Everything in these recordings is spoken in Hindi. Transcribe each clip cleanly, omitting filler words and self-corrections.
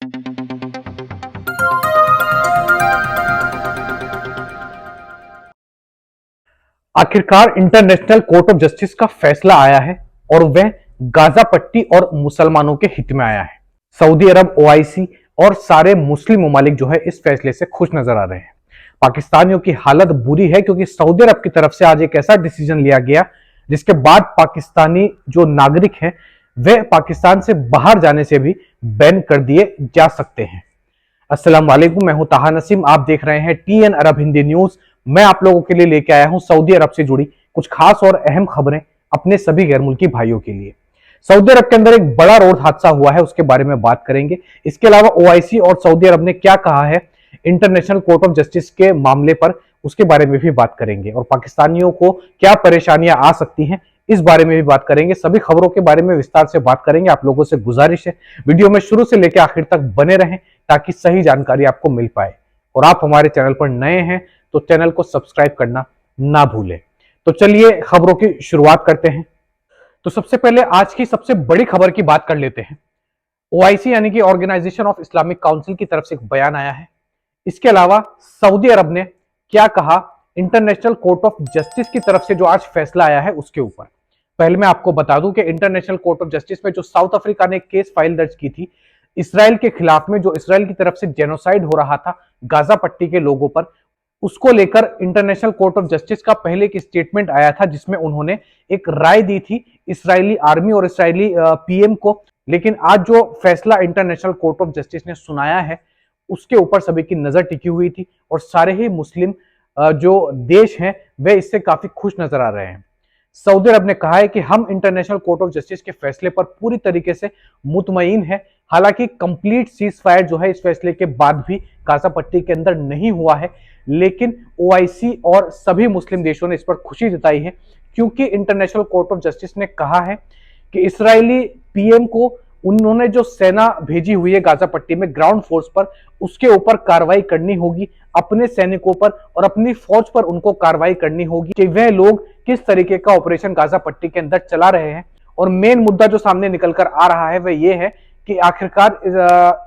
आखिरकार इंटरनेशनल कोर्ट ऑफ जस्टिस का फैसला आया है और वह गाजा पट्टी और मुसलमानों के हित में आया है। सऊदी अरब, ओआईसी और सारे मुस्लिम ममालिक जो है इस फैसले से खुश नजर आ रहे हैं। पाकिस्तानियों की हालत बुरी है क्योंकि सऊदी अरब की तरफ से आज एक ऐसा डिसीजन लिया गया जिसके बाद पाकिस्तानी जो नागरिक हैं वे पाकिस्तान से बाहर जाने से भी बैन कर दिए जा सकते हैं। अस्सलाम वालेकुम, मैं हूं ताहा नसीम। आप देख रहे हैं टीएन अरब हिंदी न्यूज। मैं आप लोगों के लिए लेके आया हूं सऊदी अरब से जुड़ी कुछ खास और अहम खबरें अपने सभी गैर मुल्की भाइयों के लिए। सऊदी अरब के अंदर एक बड़ा रोड हादसा हुआ है, उसके बारे में बात करेंगे। इसके अलावा ओआईसी और सऊदी अरब ने क्या कहा है इंटरनेशनल कोर्ट ऑफ जस्टिस के मामले पर, उसके बारे में भी बात करेंगे। और पाकिस्तानियों को क्या परेशानियां आ सकती हैं इस बारे में भी बात करेंगे। सभी खबरों के बारे में विस्तार से बात करेंगे। आप लोगों से गुजारिश है वीडियो में शुरू से लेकर आखिर तक बने रहें ताकि सही जानकारी आपको मिल पाए। और आप हमारे चैनल पर नए हैं तो चैनल को सब्सक्राइब करना ना भूलें। तो चलिए खबरों की शुरुआत करते हैं। तो सबसे पहले आज की सबसे बड़ी खबर की बात कर लेते हैं। ओआईसी यानी कि ऑर्गेनाइजेशन ऑफ इस्लामिक काउंसिल की तरफ से एक बयान आया है। इसके अलावा सऊदी अरब ने क्या कहा इंटरनेशनल कोर्ट ऑफ जस्टिस की तरफ से जो आज फैसला आया है उसके ऊपर। पहले मैं आपको बता दूं कि इंटरनेशनल कोर्ट ऑफ जस्टिस में जो साउथ अफ्रीका ने केस फाइल दर्ज की थी इसराइल के खिलाफ में, जो इसराइल की तरफ से जेनोसाइड हो रहा था गाजा पट्टी के लोगों पर, उसको लेकर इंटरनेशनल कोर्ट ऑफ जस्टिस का पहले एक स्टेटमेंट आया था जिसमें उन्होंने एक राय दी थी इसराइली आर्मी और इसराइली पीएम को। लेकिन आज जो फैसला इंटरनेशनल कोर्ट ऑफ जस्टिस ने सुनाया है उसके ऊपर सभी की नजर टिकी हुई थी और सारे ही मुस्लिम जो देश हैं वे इससे काफी खुश नजर आ रहे हैं। सऊदी अरब ने कहा है कि हम इंटरनेशनल कोर्ट ऑफ जस्टिस के फैसले पर पूरी तरीके से मुतमईन है। हालांकि कंप्लीट सीज फायर जो है इस फैसले के बाद भी गाजा पट्टी के अंदर नहीं हुआ है, लेकिन ओआईसी और सभी मुस्लिम देशों ने इस पर खुशी जताई है क्योंकि इंटरनेशनल कोर्ट ऑफ जस्टिस ने कहा है कि इसराइली पीएम को उन्होंने जो सेना भेजी हुई है गाजा पट्टी में ग्राउंड फोर्स पर, उसके ऊपर कार्रवाई करनी होगी, अपने सैनिकों पर और अपनी फौज पर उनको कार्रवाई करनी होगी कि वह लोग किस तरीके का ऑपरेशन गाजा पट्टी के अंदर चला रहे हैं। और मेन मुद्दा जो सामने निकल कर आ रहा है वह यह है कि आखिरकार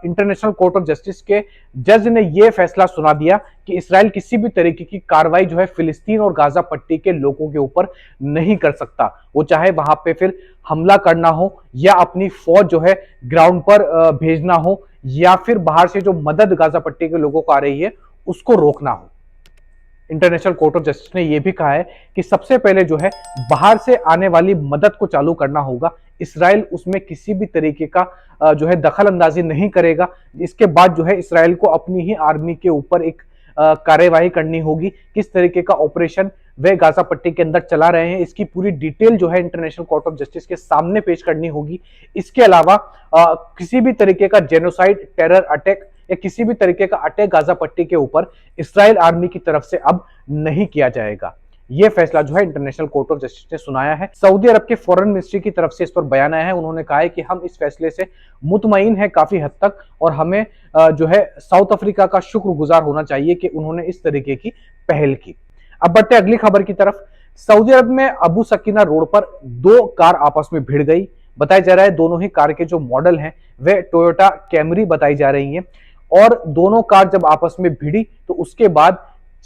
इंटरनेशनल कोर्ट ऑफ जस्टिस के जज ने यह फैसला सुना दिया कि इसराइल किसी भी तरीके की कार्रवाई जो है फिलिस्तीन और गाजा पट्टी के लोगों के ऊपर नहीं कर सकता। वो चाहे वहां पे फिर हमला करना हो या अपनी फौज जो है ग्राउंड पर भेजना हो या फिर बाहर से जो मदद गाजा पट्टी के लोगों को आ रही है उसको रोकना हो। इंटरनेशनल कोर्ट ऑफ जस्टिस ने यह भी कहा है कि सबसे पहले जो है बाहर से आने वाली मदद को चालू करना होगा। इसराइल उसमें किसी भी तरीके का जो है दखल अंदाजी नहीं करेगा। इसके बाद जो है इसराइल को अपनी ही आर्मी के ऊपर एक कार्यवाही करनी होगी। किस तरीके का ऑपरेशन वे गाजा पट्टी के अंदर चला रहे हैं इसकी पूरी डिटेल जो है इंटरनेशनल कोर्ट ऑफ जस्टिस के सामने पेश करनी होगी। इसके अलावा किसी भी तरीके का जेनोसाइड, टेरर अटैक या किसी भी तरीके का अटैक गाजा पट्टी के ऊपर इसराइल आर्मी की तरफ से अब नहीं किया जाएगा। यह फैसला जो है इंटरनेशनल कोर्ट ऑफ जस्टिस ने सुनाया है। सऊदी अरब के फॉरेन मिनिस्ट्री की तरफ से इस पर बयान आया है। उन्होंने कहा है कि हम इस फैसले से मुतमईन है काफी हद तक और हमें जो है साउथ अफ्रीका का शुक्रगुजार होना चाहिए कि उन्होंने इस तरीके की पहल की। अब बढ़ते अगली खबर की तरफ। सऊदी अरब में अबू सकीना रोड पर दो कार आपस में भिड़ गई। बताया जा रहा है दोनों ही कार के जो मॉडल हैं वे टोयोटा कैमरी बताई जा रही हैं और दोनों कार जब आपस में भिड़ी तो उसके बाद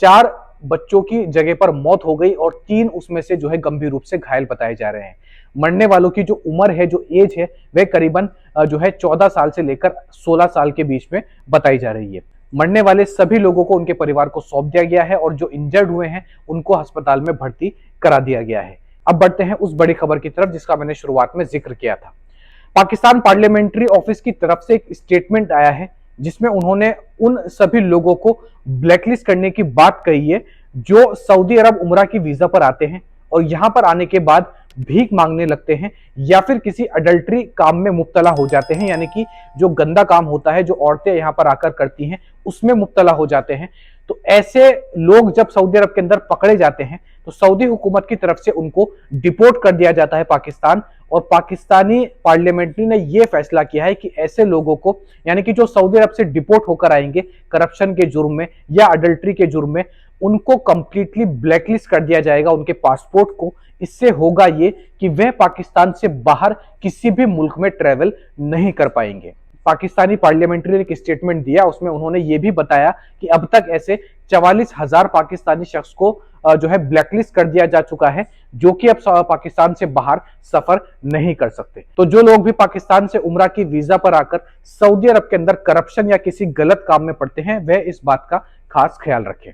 4 बच्चों की जगह पर मौत हो गई और 3 उसमें से जो है गंभीर रूप से घायल बताए जा रहे हैं। मरने वालों की जो उम्र है, जो एज है, वह करीबन जो है 14 साल से लेकर 16 साल के बीच में बताई जा रही है। मरने वाले सभी लोगों को उनके परिवार को सौंप दिया गया है और जो इंजर्ड हुए हैं उनको अस्पताल में भर्ती करा दिया गया है। अब बढ़ते हैं उस बड़ी खबर की तरफ जिसका मैंने शुरुआत में जिक्र किया था। पाकिस्तान पार्लियामेंट्री ऑफिस की तरफ से एक स्टेटमेंट आया है जिसमें उन्होंने उन सभी लोगों को ब्लैकलिस्ट करने की बात कही है जो सऊदी अरब उमरा की वीजा पर आते हैं और यहां पर आने के बाद भीख मांगने लगते हैं या फिर किसी अडल्ट्री काम में मुब्तला हो जाते हैं, यानी कि जो गंदा काम होता है जो औरतें यहां पर आकर करती हैं उसमें मुब्तला हो जाते हैं। तो ऐसे लोग जब सऊदी अरब के अंदर पकड़े जाते हैं तो सऊदी हुकूमत की तरफ से उनको डिपोर्ट कर दिया जाता है पाकिस्तान। और पाकिस्तानी पार्लियामेंट्री ने यह फैसला किया है कि ऐसे लोगों को, यानी कि जो सऊदी अरब से डिपोर्ट होकर आएंगे करप्शन के जुर्म में या अडल्ट्री के जुर्म में, उनको कंप्लीटली ब्लैकलिस्ट कर दिया जाएगा उनके पासपोर्ट को। इससे होगा ये कि वह पाकिस्तान से बाहर किसी भी मुल्क में ट्रेवल नहीं कर पाएंगे। पाकिस्तानी पार्लियामेंट्री ने एक स्टेटमेंट दिया, उसमें उन्होंने ये भी बताया कि अब तक ऐसे 44,000 पाकिस्तानी शख्स को जो है ब्लैकलिस्ट कर दिया जा चुका है, जो कि अब पाकिस्तान से बाहर सफर नहीं कर सकते। तो जो लोग भी पाकिस्तान से उम्रा की वीजा पर आकर सऊदी अरब के अंदर करप्शन या किसी गलत काम में पड़ते हैं, वह इस बात का खास ख्याल रखें।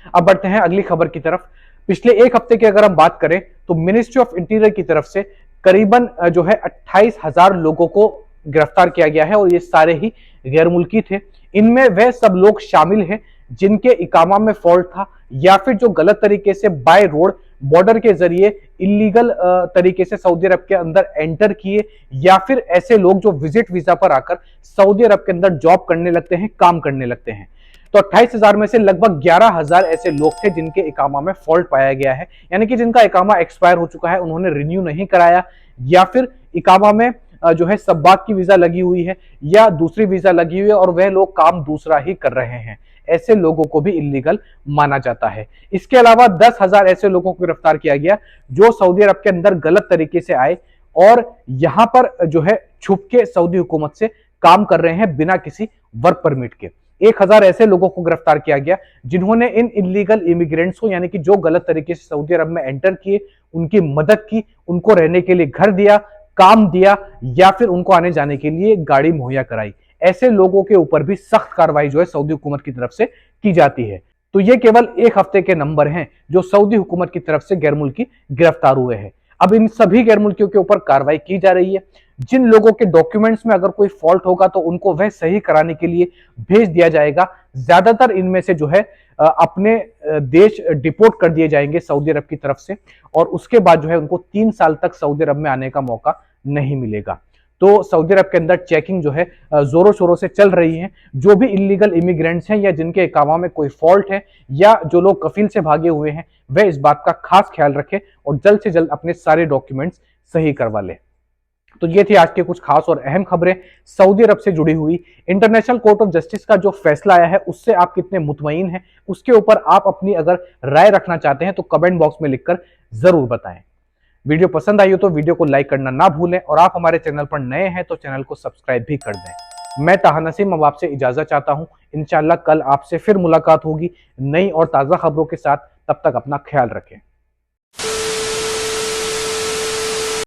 अब बढ़ते हैं अगली खबर की तरफ। पिछले एक हफ्ते की अगर हम बात करें तो मिनिस्ट्री ऑफ इंटीरियर की तरफ से करीबन जो है 28,000 लोगों को गिरफ्तार किया गया है और ये सारे ही गैर मुल्की थे। इनमें वह सब लोग शामिल हैं जिनके इकामा में फॉल्ट था या फिर जो गलत तरीके से बाय रोड बॉर्डर के जरिए इलीगल तरीके से सऊदी अरब के अंदर एंटर किए, या फिर ऐसे लोग जो विजिट वीजा पर आकर सऊदी अरब के अंदर जॉब करने लगते हैं, काम करने लगते हैं। तो 28,000 में से लगभग 11,000 ऐसे लोग थे जिनके इकामा में फॉल्ट पाया गया है, यानी कि जिनका इकामा एक्सपायर हो चुका है, उन्होंने रिन्यू नहीं कराया, या फिर इकामा में जो है सब्बाक की वीजा लगी हुई है या दूसरी वीजा लगी हुई है और वह लोग काम दूसरा ही कर रहे हैं। ऐसे लोगों को भी इलीगल माना जाता है। इसके अलावा 10,000 ऐसे लोगों को गिरफ्तार किया गया जो सऊदी अरब के अंदर गलत तरीके से आए और यहां पर जो है छुप के सऊदी हुकूमत से काम कर रहे हैं बिना किसी वर्क परमिट के। 1,000 ऐसे लोगों को गिरफ्तार किया गया जिन्होंने इन इलीगल इमिग्रेंट्स को, यानी कि जो गलत तरीके से सऊदी अरब में एंटर किए, उनकी मदद की, उनको रहने के लिए घर दिया, काम दिया या फिर उनको आने जाने के लिए गाड़ी मुहैया कराई। ऐसे लोगों के ऊपर भी सख्त कार्रवाई जो है सऊदी हुकूमत की तरफ से की जाती है। तो ये केवल एक हफ्ते के नंबर हैं जो सऊदी हुकूमत की तरफ से गैर मुल्की गिरफ्तार हुए हैं। अब इन सभी गैर मुल्कियों के ऊपर कार्रवाई की जा रही है। जिन लोगों के डॉक्यूमेंट्स में अगर कोई फॉल्ट होगा तो उनको वह सही कराने के लिए भेज दिया जाएगा। ज्यादातर इनमें से जो है अपने देश डिपोर्ट कर दिए जाएंगे सऊदी अरब की तरफ से, और उसके बाद जो है उनको 3 साल तक सऊदी अरब में आने का मौका नहीं मिलेगा। तो सऊदी अरब के अंदर चेकिंग जो है जोरों शोरों से चल रही है। जो भी इलीगल इमिग्रेंट्स हैं या जिनके इकामा में कोई फॉल्ट है या जो लोग कफील से भागे हुए हैं, वह इस बात का खास ख्याल रखें और जल्द से जल्द अपने सारे डॉक्यूमेंट्स सही करवा लें। तो ये थी आज के कुछ खास और अहम खबरें सऊदी अरब से जुड़ी हुई। इंटरनेशनल कोर्ट ऑफ जस्टिस का जो फैसला आया है उससे आप कितने मुतमईन हैं, उसके ऊपर आप अपनी अगर राय रखना चाहते हैं तो कमेंट बॉक्स में लिखकर जरूर बताएं। वीडियो पसंद आई हो तो वीडियो को लाइक करना ना भूलें और आप हमारे चैनल पर नए हैं तो चैनल को सब्सक्राइब भी कर दें। मैं ताहा नसीम अब आपसे इजाजत चाहता हूं। इंशाल्लाह कल आपसे फिर मुलाकात होगी नई और ताजा खबरों के साथ। तब तक अपना ख्याल रखें।